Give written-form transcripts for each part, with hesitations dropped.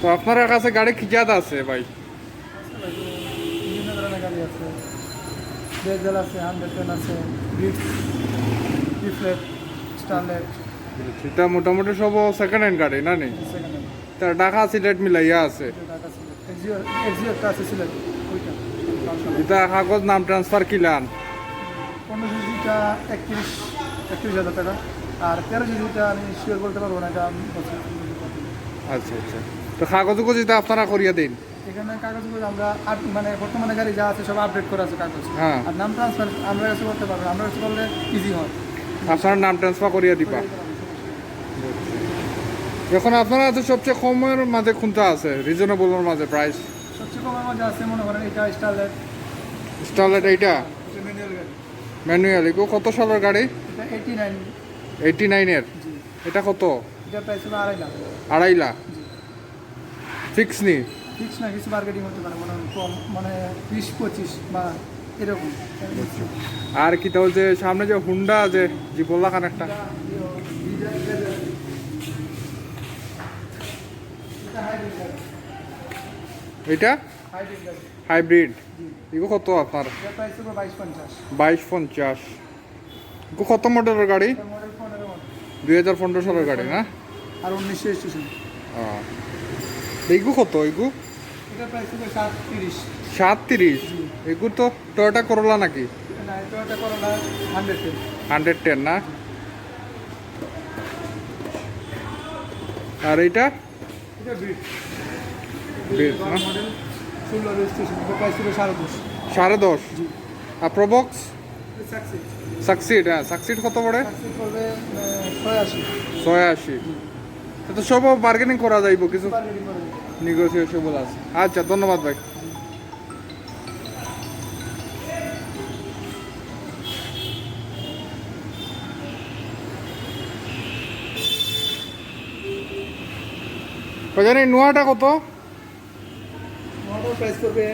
তো আপনার কাছে গাড়ি কি জাত আছে ভাই? বিভিন্ন ধরনের গাড়ি আছে, ডিজেল আছে, 110 আছে, ব্রিক্স, রিফ্লেট, স্টারলেট, এটা মোটামুটি সব সেকেন্ড হ্যান্ড গাড়ি না নেই? Second hand. তা ঢাকা সিলেট মিলাইয়া আছে। ঢাকা সিলেট এক্সিও একটা আছে সিলেট, ওইটা এটা কাগজ নাম ট্রান্সফার কিলান 15 জিবিটা 31,000 টাকা। আর 13 জিবিটা আমি শিওর বলতে পারবো না, এটা আমি বলছি। আচ্ছা আচ্ছা, তো কাগজ যেটা আপনারা করিয়া দিন। এখানে কাগজগুলো আমরা মানে বর্তমানে গাড়ি যা আছে সব আপডেট করা আছে কাগজ। হ্যাঁ, আর নাম ট্রান্সফার আমরা কাছে করতে পারবো, আমরা কাছে করলে ইজি হয়। আপনার নাম ট্রান্সফার করিয়া দিবা। এখন আপনারা তো সবচেয়ে কমের মাঝে কোনটা আছে, রিজনেবলের মাঝে প্রাইস? সবচেয়ে কম মজা আছে মনে করেন এটা স্টারলেট। স্টারলেট এইটা ম্যানুয়াল গাড়ি, ম্যানুয়াল, এগুলো কত সালের গাড়ি? এটা 89। 89-এর। জি, এটা কত? এটা প্রাইস হলো 2.5 লাখ। 2.5 লাখ জি, ফিক্স নি? ফিক্স না, কিছু মার্কেটিং হতে পারে, মনে হয় কম, মানে 20-25 বা এরকম। আর কি তো যে সামনে যে হুন্ডা যে বললা কানেকটা, এটা হাইব্রিড, এগুলো কত আপনার? এটা প্রাইস হলো 22-50। 2250। এগুলো কত মডেলের গাড়ি? এটা মডেল 15 মডেল। 2015 সালের গাড়ি না? আর 1900 স্টেশন। এইগু কত? এইগু এটা প্রাইস হলো 730। 730। এগু তো টয়োটা করোলা নাকি? না, এটা করোলা 110। 110 না? আর এইটা এটা ব্রিড বেশ না? Model 16 registration. এটা প্রাইস হলো 10.5। 10.5। আর প্রবক্স সাকসিড সাকসিড, হ্যাঁ সাকসিড কত পড়ে? সাকসিড করবে 86। 86। তো সব বার্গেনিং করা যাইব, কিছু বার্গেনিং করে দিবে। নেগোসিয়েশন আছে। আচ্ছা, ধন্যবাদ ভাই। জানি নোয়াটা কত? মডেল প্রাইস করবে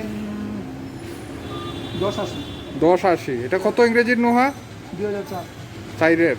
1080। 1080। এটা কত ইংরেজির নোহা? 2004। 4-এর।